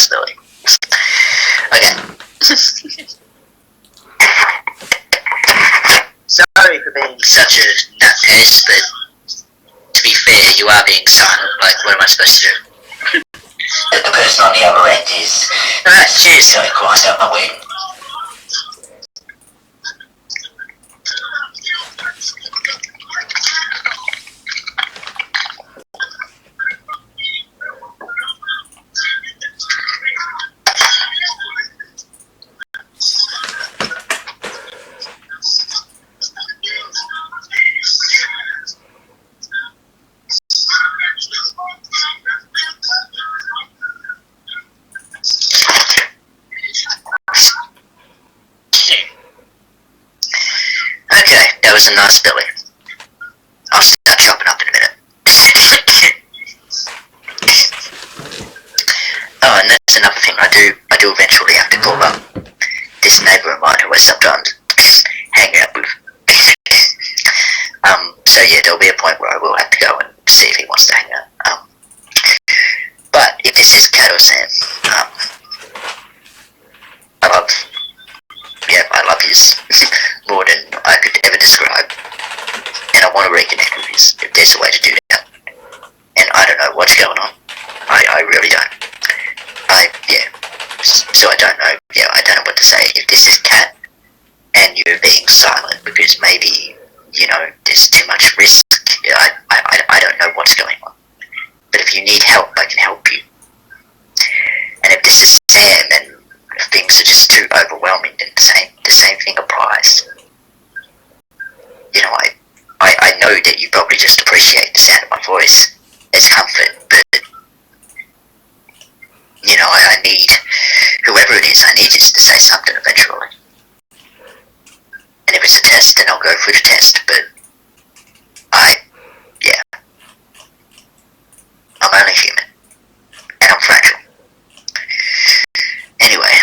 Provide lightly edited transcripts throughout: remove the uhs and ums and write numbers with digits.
possibility. Okay. Sorry for being such a nutcase, but to be fair, you are being silent. Like, what am I supposed to do? The person on the other end is... Alright, cheers. Going quiet out my way. Okay, that was a nice Billy. I'll start chopping up in a minute. Oh, and that's another thing. I do eventually have to call up this neighbour of mine who I sometimes hang out with. So yeah, there'll be a point where I will have to go and see if he wants to hang out. But if this is Cat or Sam, I love his more than I could ever describe, and I want to reconnect with his if there's a way to do that. And I don't know what's going on. I really don't. So I don't know. Yeah, I don't know what to say. If this is Cat and you're being silent because maybe, you know, there's too much risk, I don't know what's going on. But if you need help, I can help you. And if this is Sam and things are just too overwhelming, then the same thing applies. You know, I know that you probably just appreciate the sound of my voice as comfort, but you know, I need whoever it is, I need you to say something eventually. And if it's a test, then I'll go through the test, but I'm only human. And I'm fragile. Anyway,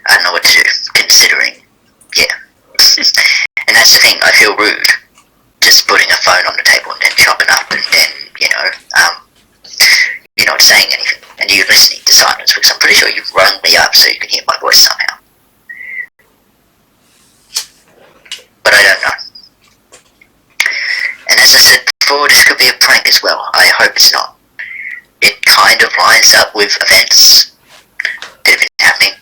I don't know what to do, considering, yeah. And that's the thing, I feel rude, just putting a phone on the table and then chopping up and then, you're not saying anything, and you're listening to silence, because I'm pretty sure you've rung me up so you can hear my voice somehow. But I don't know. And as I said before, this could be a prank as well. I hope it's not. It kind of lines up with events that have been happening.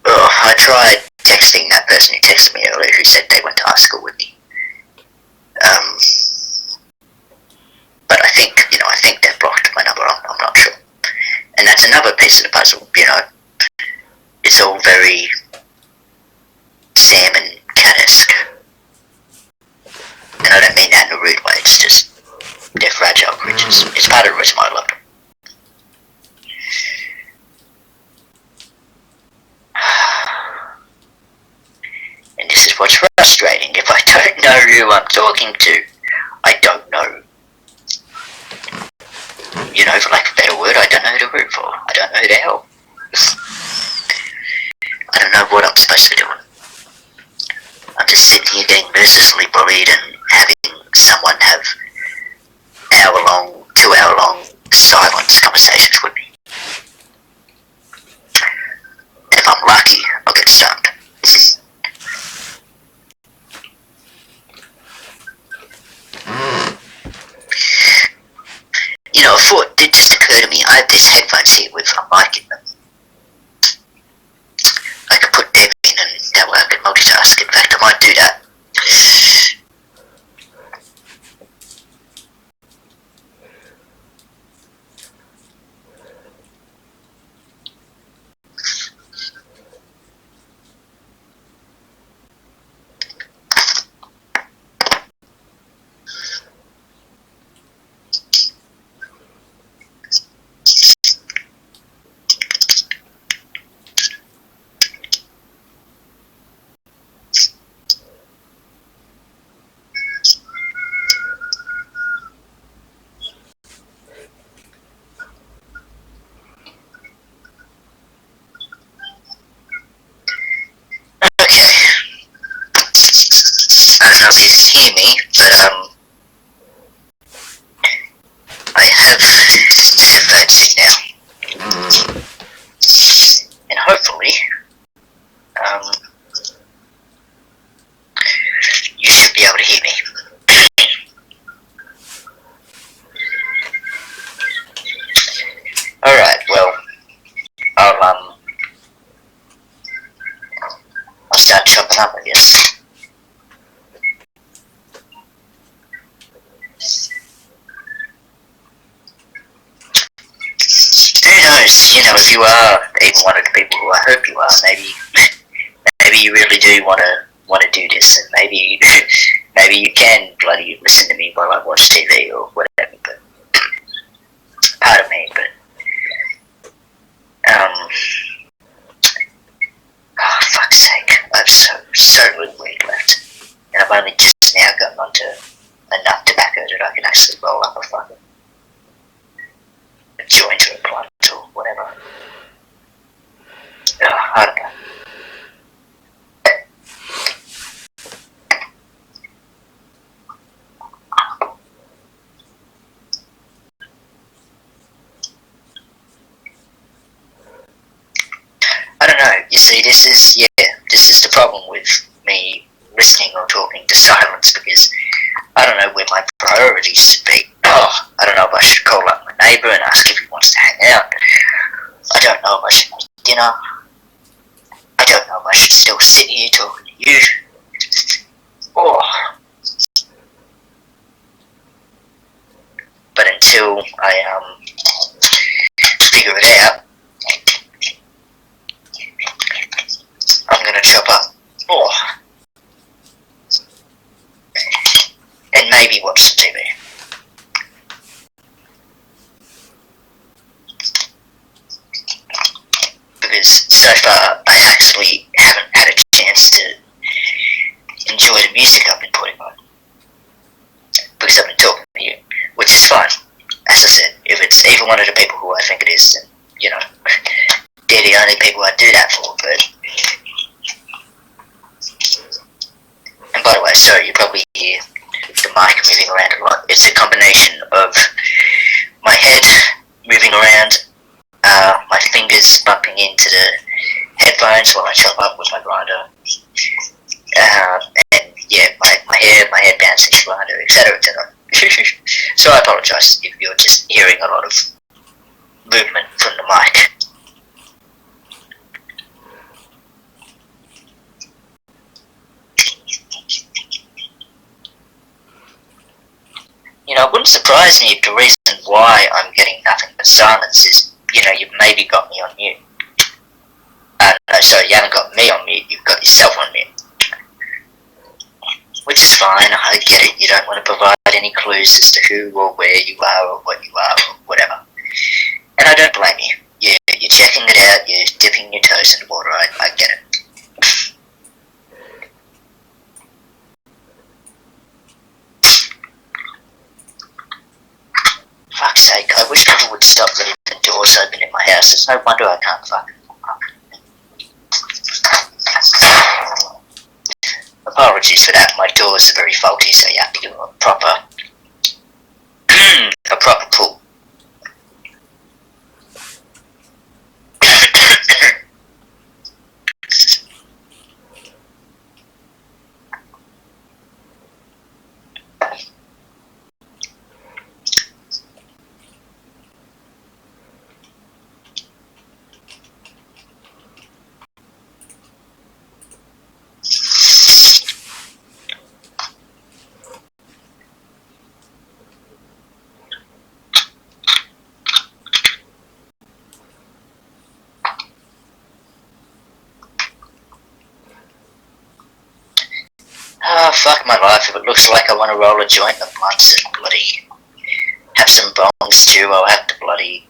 I tried texting that person who texted me earlier who said they went to high school with me. But I think they've blocked my number, I'm not sure. And that's another piece of the puzzle, It's all very Sam and Cat-esque. And I don't mean that in a rude way, it's just, they're fragile creatures. It's part of the reason why I love them. And this is what's frustrating. If I don't know who I'm talking to, I don't know. For lack of a better word, I don't know who to root for. I don't know who to help. I don't know what I'm supposed to be doing. I'm just sitting here getting mercilessly bullied and having someone have hour-long, 2-hour-long silence conversations with me. And if I'm lucky, I'll get stunned. A thought did just occur to me. I have these headphones here with a mic in them. I could put them in and that way I could multitask. In fact, I might do that. Just a bird sing now. And hopefully, you should be able to hear me. Alright, well, I'll start chopping up, I guess. Who knows, if you are even one of the people who I hope you are, maybe you really do want to do this, and maybe you can bloody listen to me while I watch TV or whatever, but pardon me, but oh, fuck's sake, I've so little weed left, and I've only just now gotten onto enough tobacco that I can actually roll up a fucking joint or a blunt or whatever. I don't know. I don't know, you see, this is the problem with me listening or talking to silence, because I don't know where my priorities should be. I don't know if I should call up my neighbour and ask if he wants to hang out. I don't know if I should make dinner. I don't know if I should still sit here talking to you. But until I figure it out, I'm gonna chop up and maybe watch some TV. Because so far I actually haven't had a chance to enjoy the music I've been putting on. Because I've been talking to you, which is fine. As I said, if it's even one of the people who I think it is, then, they're the only people I do that for, but... And by the way, sorry, you probably hear the mic moving around a lot. It's a combination of my head moving around, my fingers bumping into the headphones while I chop up with my grinder, and yeah, my head bouncing the grinder, etc, etc. So I apologise if you're just hearing a lot of movement from the mic. It wouldn't surprise me if the reason why I'm getting nothing but silence is, you've maybe got me on mute. No, sorry, you haven't got me on mute, you've got yourself on mute. Which is fine, I get it, you don't want to provide any clues as to who or where you are or what you are or whatever. And I don't blame you. You're checking it out, you're dipping your toes in the water, I get it. Fuck's sake, I wish people would stop leaving the doors open in my house. It's no wonder I can't fucking walk. Apologies for that, my doors are very faulty, so you have to do a proper pull. Oh, fuck my life, if it looks like I want to roll a joint of blunts and bloody have some bone stew, I'll have to bloody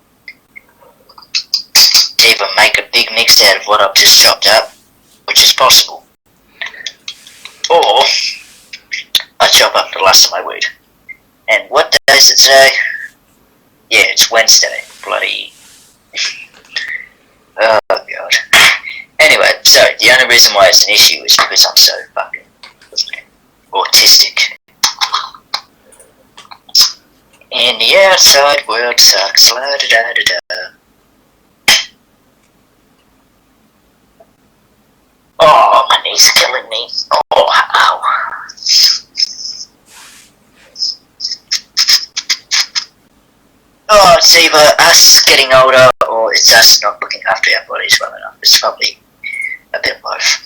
either make a big mix out of what I've just chopped up, which is possible, or I chop up the last of my weed. And what day is it today? Yeah, it's Wednesday, bloody... Oh god. Anyway, so the only reason why it's an issue is because I'm so fucking autistic. And the outside world sucks. La da da da da. Oh, my knee's killing me. Oh, ow. Oh, it's either us getting older or it's us not looking after our bodies well enough. It's probably a bit both.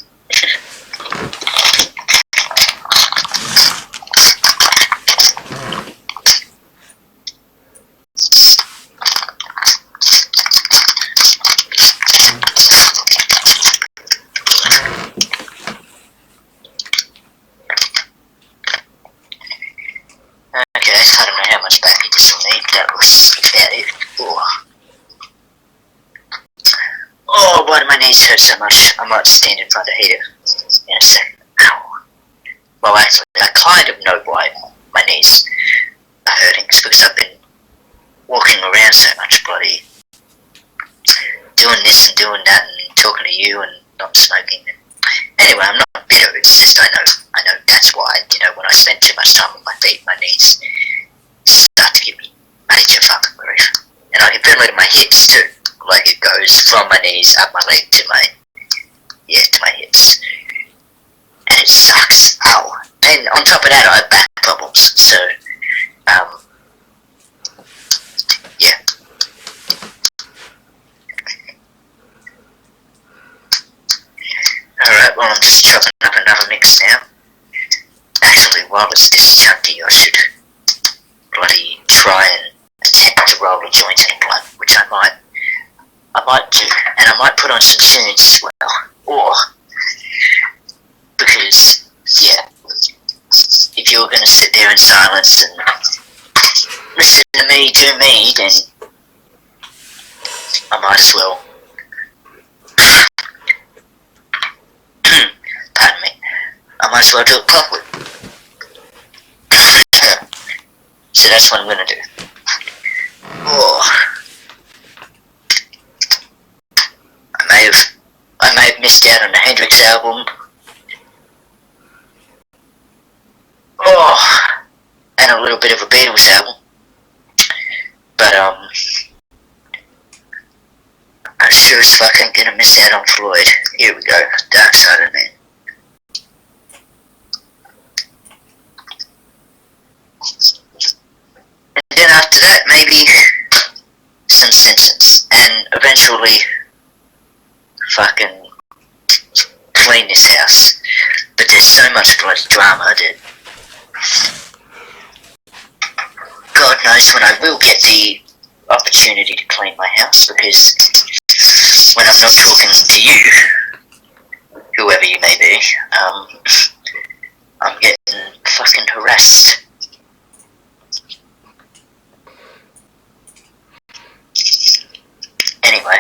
Okay, I don't know how much backing this will need. That was about it. Oh, why do my knees hurt so much? I might stand in front of the heater in a second. Ow. Well, actually, I kind of know why my knees are hurting. It's because I've been walking around so much, bloody doing this and doing that and talking to you and not smoking. Anyway, I'm not bitter. It's just I know that's why. You know, when I spend too much time on my feet, my knees start to give me major fucking grief, and I can feel it in my hips too. Like it goes from my knees up my leg to my hips, and it sucks. Ow! And on top of that, I have back problems. So, yeah. Alright, well, I'm just chopping up another mix now. Actually, while it's this chunky, I should bloody try and attempt to roll a joint in blunt, which I might do, and I might put on some tunes as well, or, because, yeah, if you're going to sit there in silence and listen to me do me, then I might as well, pardon me, I might as well do it properly. So that's what I'm going to do. Oh. I may have missed out on the Hendrix album. Oh, and a little bit of a Beatles album. But I sure as fuck ain't gonna miss out on Floyd. Here we go, Dark Side of the Man. And then after that, maybe some Simpsons, and eventually fucking clean this house. But there's so much bloody drama that God knows when I will get the opportunity to clean my house, because when I'm not talking to you, whoever you may be, I'm getting fucking harassed. Anyway,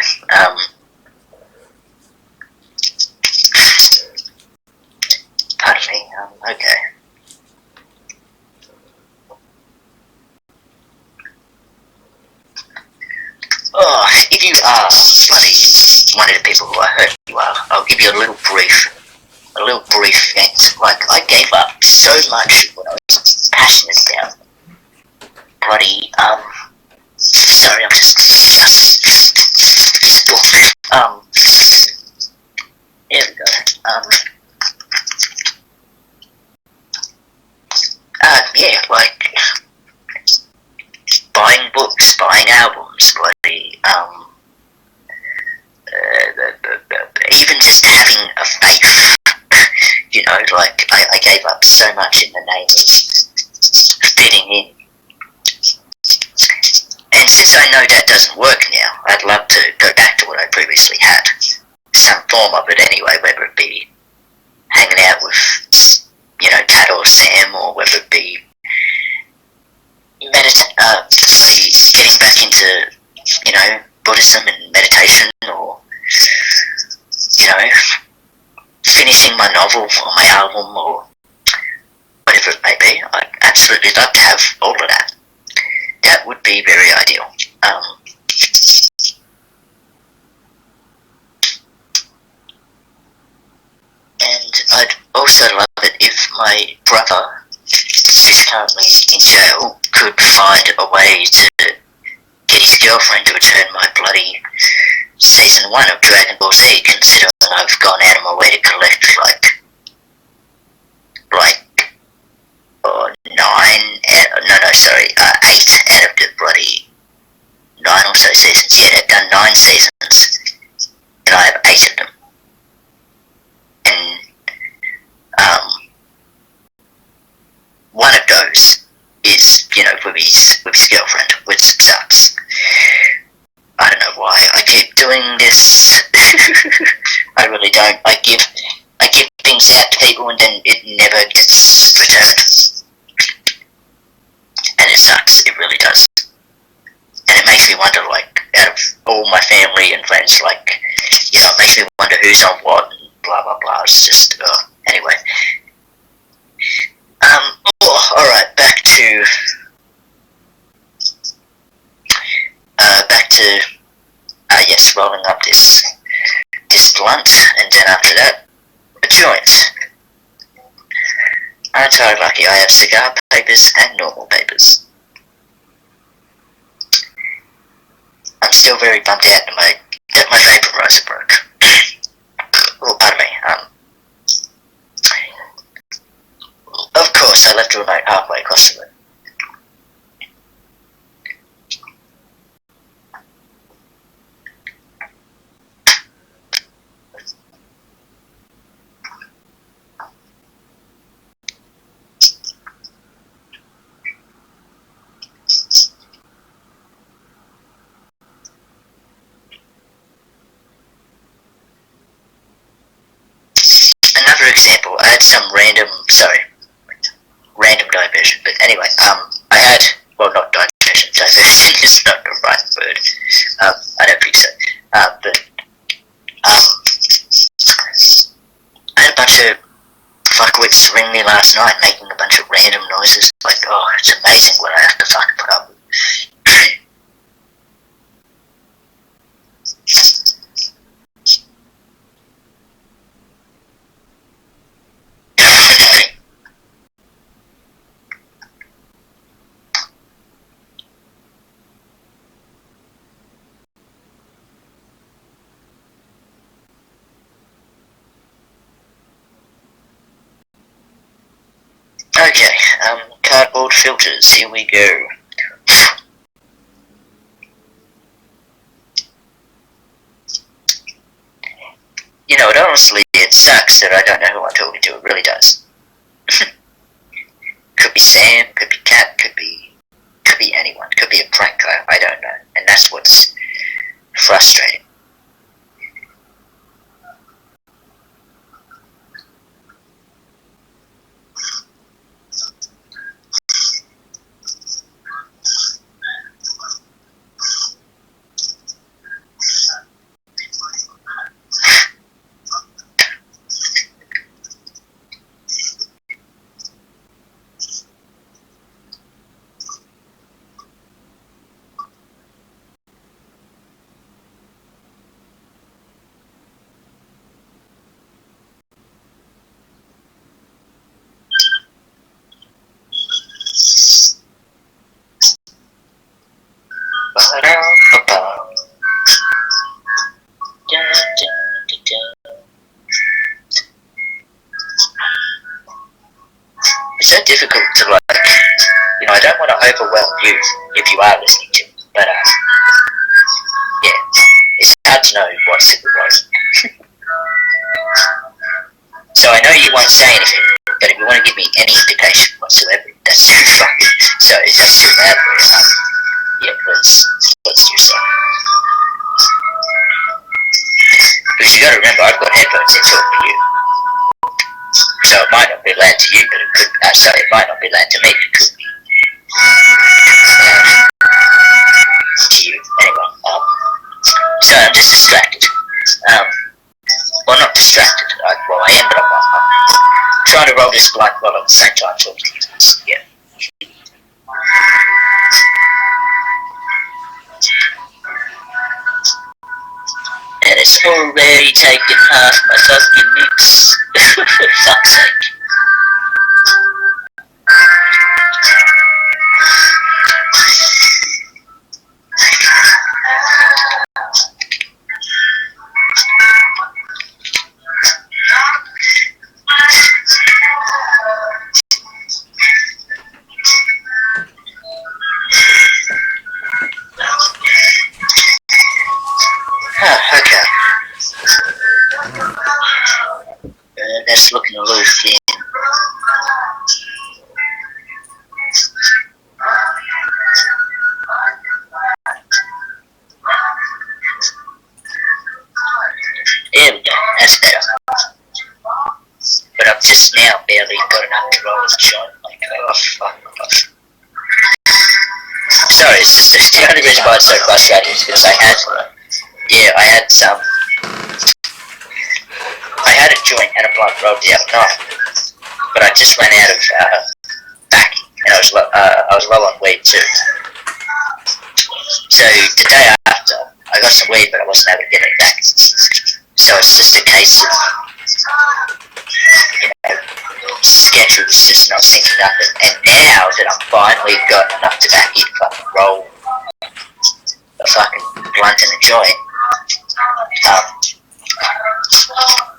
pardon me, okay. Oh, if you are bloody one of the people who I heard you are, I'll give you a little brief hint. Like, I gave up so much when I was passionate about bloody, sorry, I'm just there we go, yeah, like, buying books, buying albums, bloody, even just having a faith, you know, like, I gave up so much in the name of fitting in. And since I know that doesn't work now, I'd love to go back to what I previously had. Some form of it anyway, whether it be hanging out with, you know, Pat or Sam, or whether it be getting back into, you know, Buddhism and meditation, or, you know, finishing my novel or my album or whatever it may be. I'd absolutely love to have all of that. That would be very ideal. And I'd also love it if my brother, who's currently in jail, could find a way to get his girlfriend to return my bloody Season 1 of Dragon Ball Z, considering I've gone out of my way to collect eight out of the bloody 9 or so seasons. Yeah, they've done 9 seasons, and I have 8 of them. And one of those is, with his girlfriend, which sucks. I don't know why I keep doing this. I really don't. I give things out to people and then it never gets returned. And it sucks, it really does. And it makes me wonder, out of all my family and friends, it makes me wonder who's on what and blah blah blah. It's just, anyway. Alright, back to rolling up this blunt, and then after that, a joint. I'm tired, Lachie. I have cigar papers and normal papers. I'm still very bummed out that my vaporizer broke. Oh, pardon me. Of course, I left the remote halfway across the room. Another example, I had some random diversion, but anyway, I had, well, not diversion is not the right word, I don't think so, but, I had a bunch of fuckwits ring me last night making a bunch of random noises, it's amazing what I have to fucking put up with. Okay, cardboard filters, here we go. Honestly, it sucks that I don't know who I'm talking to, it really does. Could be Sam, could be Kat, could be anyone, could be a prank, I don't know, and that's what's frustrating. It's so difficult to I don't want to overwhelm you if you are listening to me, but yeah, it's hard to know what's in the road. So I know you won't say anything, but if you want to give me any indication whatsoever, that's too funny. So if that's too bad for you, yeah, let's do so. Because you got to remember, I've got headphones in talking to you. So it might not be loud to you, but it could. It might not be loud to me, but it could be. To you, anyway. So I'm just distracted. Well, not distracted. I am, but I'm trying to roll this blunt while at the same time talking to you. Yeah. And it's already taken half my fucking mix. For fuck's sake. got enough to roll with a joint. Like, oh fuck my gosh. Sorry, it's just the only reason why it's so frustrating is because I had a joint and a blunt roll the other night, but I just ran out of backing, and I was low on weed too. So the day after, I got some weed, but I wasn't able to get it back. So it's just a case of, schedules just not syncing up, and now that I've finally got enough tobacco to fucking roll a fucking blunt and a joint,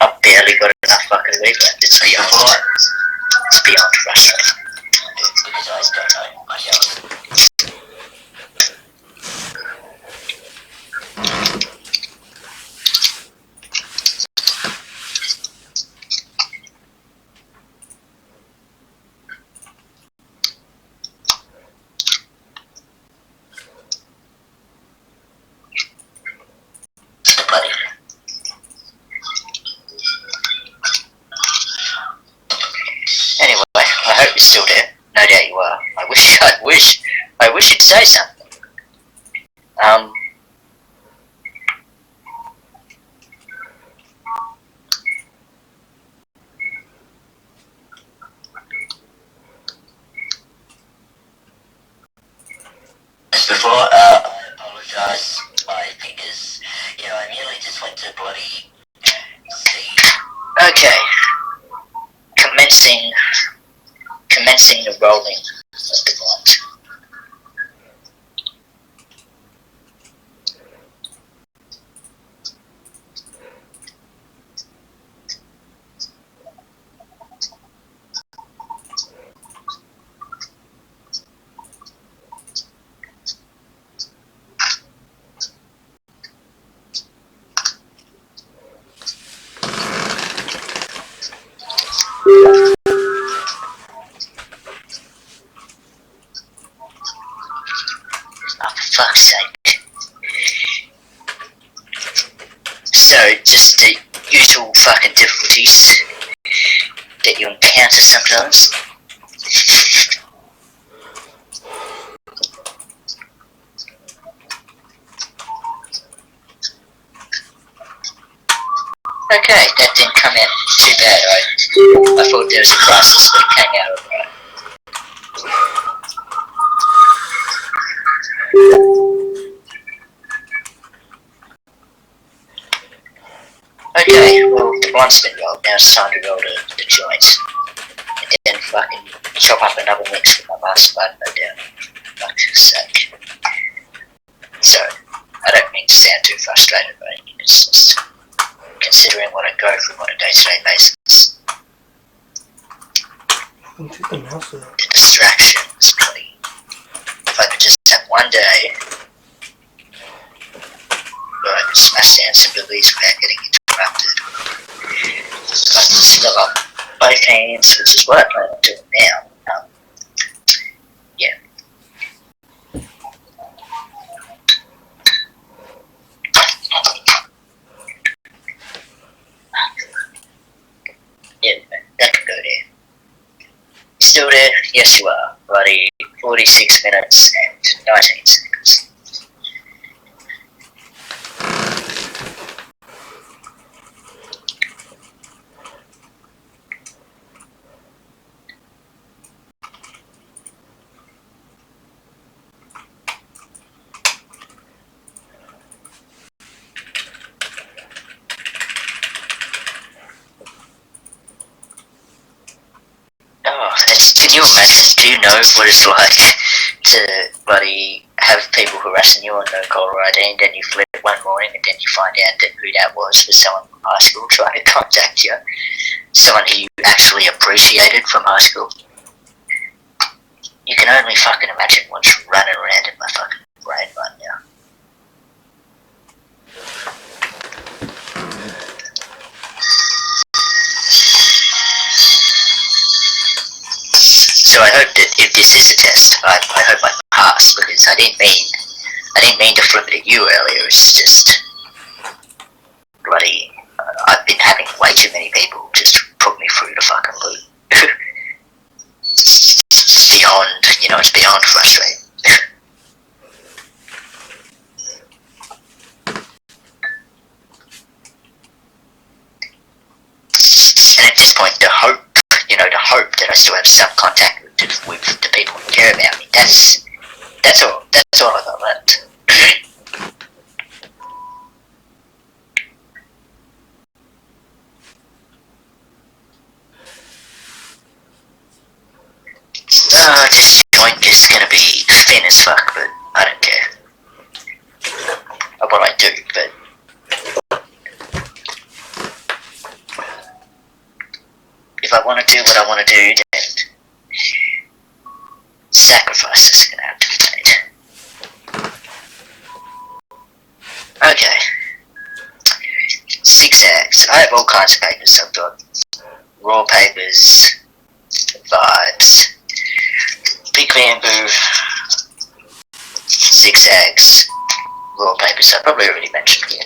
I've barely got enough fucking weed left. It's beyond frustrating. Anyway, I hope you're still there. No doubt you are. I wish you'd say something. Before, I apologise, my fingers, I nearly just went to bloody see. Okay. Commencing the rolling of the blunt. Oh, for fuck's sake. So, just the usual fucking difficulties that you encounter sometimes. Okay, that didn't come out too bad. I thought there was a crisis, but it came out alright. Okay, well, the blunt's been rolled, now it's time to roll the joint. And then fucking chop up another mix with my master bud, no doubt. Fuck's sake. So, I don't mean to sound too frustrated, but it's just considering what I go through on a day-to-day basis. Take the mouse out. The distractions, bloody. If I could just have one day where I could smash down some billies without getting interrupted. But still up both hands, which is what I plan on doing now. Yeah. Yeah, that could go there. Still there? Yes, you are. Bloody 46 minutes and 19 seconds. Oh, can you imagine? Do you know what it's like to bloody have people harassing you on no caller ID, and then you flip it one morning and then you find out that who that was someone from high school trying to contact you? Someone who you actually appreciated from high school? You can only fucking imagine what's running around in my fucking brain right now. So I hope that if this is a test, I hope I pass, because I didn't mean to flip it at you earlier. It's just bloody. I've been having way too many people just put me through the fucking loop. it's beyond frustrating. And at this point, the hope that I still have some contact with the people who care about me, that's all I got left. This joint is gonna be thin as fuck, but I don't care. What I do, but if I want to do what I want to do, then sacrifices are gonna have to be made. Okay. 6 eggs. I have all kinds of papers. I've got raw papers, vibes, big bamboo, 6 eggs, raw papers. I probably already mentioned here.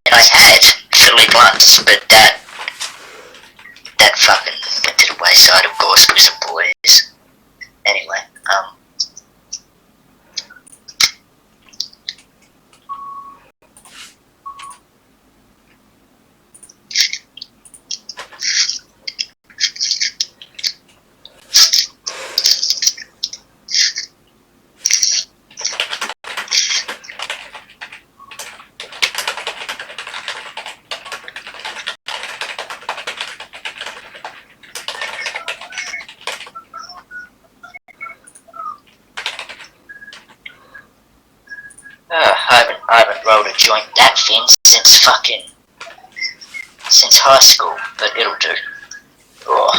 And I had Philly blunts, but that fucking went to the wayside, of course, with some boys. Anyway, I haven't rolled a joint that thin since high school, but it'll do. Oh.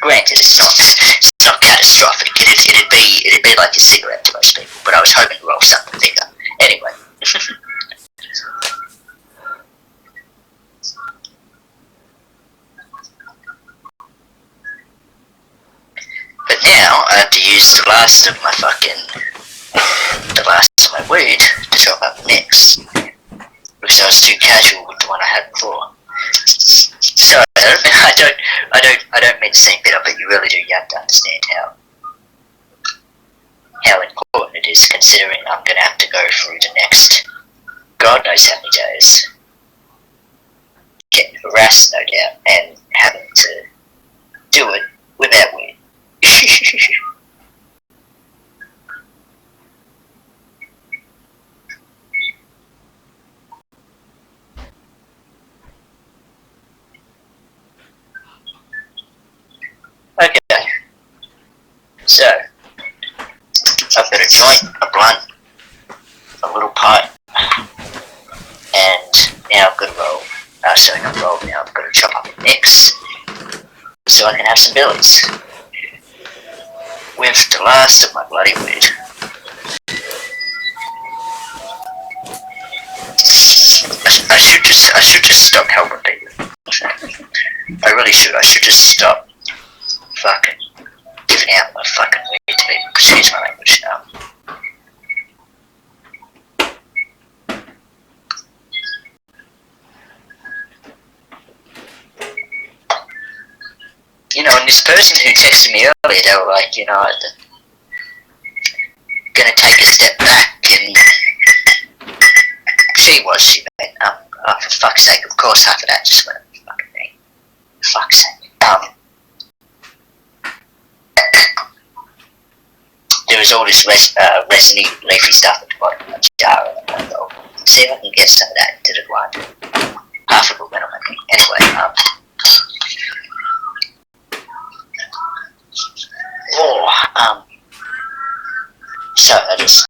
Granted, it's not catastrophic. It'd be like a cigarette to most people, but I was hoping to roll something bigger. Anyway. But now I have to use the last of my weed to top up next, because I was too casual with the one I had before. So I don't mean to seem bitter, but you really do. You have to understand how important it is, considering I'm going to have to go through the next God knows how many days, getting harassed, no doubt, and having to do it without weed. Okay, so I've got a joint, a blunt, a little pipe, and now I've got to roll. Sorry, not roll, now I've got to chop up a mix so I can have some billies with the last of my bloody weed. I should just stop helping people. I really should. I should just stop fucking giving out my fucking weed to people. Excuse my language. And this person who texted me earlier, they were like, gonna take a step back, and she meant, for fuck's sake, of course half of that just went up the fucking thing. For fuck's sake. There was all this resiny, leafy stuff at the bottom of the jar, and I thought, see if I can get some of that into the grind. Half of it went on my knee. Anyway, so I just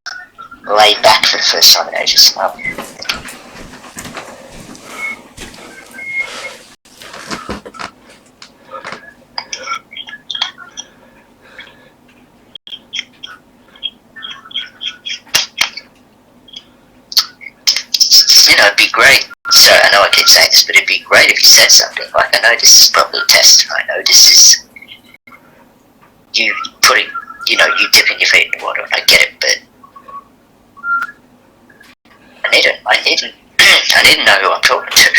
laid back for the first time in ages. It'd be great. So I know I keep saying this, but it'd be great if you said something like, I know this is probably a test, and I know this is you putting, you dipping your feet in the water, and I get it, but I need to know who I'm talking to.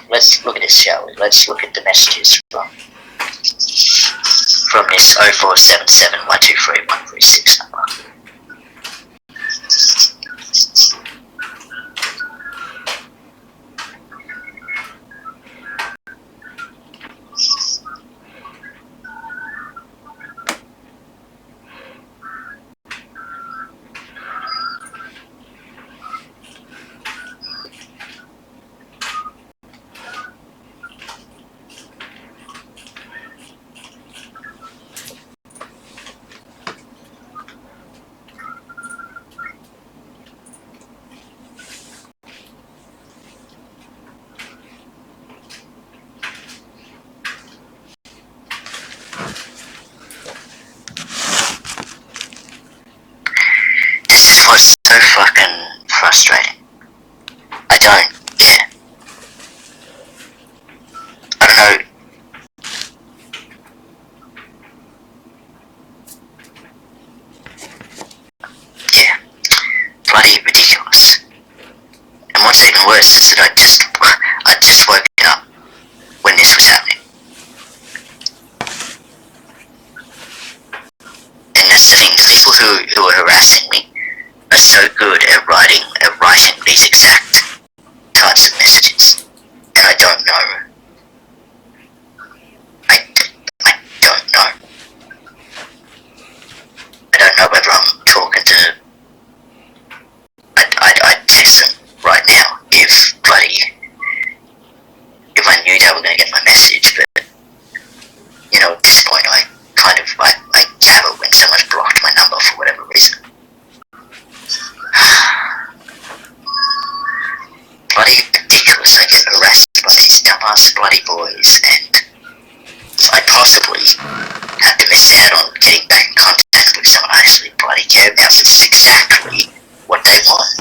Let's look at this, shall we? Let's look at the messages from this 0477123136 number. This was so fucking frustrating. I don't care. I don't know. Yeah, bloody ridiculous. And what's even worse is that I just woke up when this was happening. And that's the thing, people who are harassing me are so good at writing these exact types of messages. And I don't know. I don't know. I don't know whether I'm talking to... I'd text them right now if I knew they were going to get my message, but, you know, at this point I have it when someone's blocked my number for whatever reason. Bloody ridiculous. I get harassed by these dumbass bloody boys, and I possibly have to miss out on getting back in contact with someone I actually bloody care about, which is exactly what they want.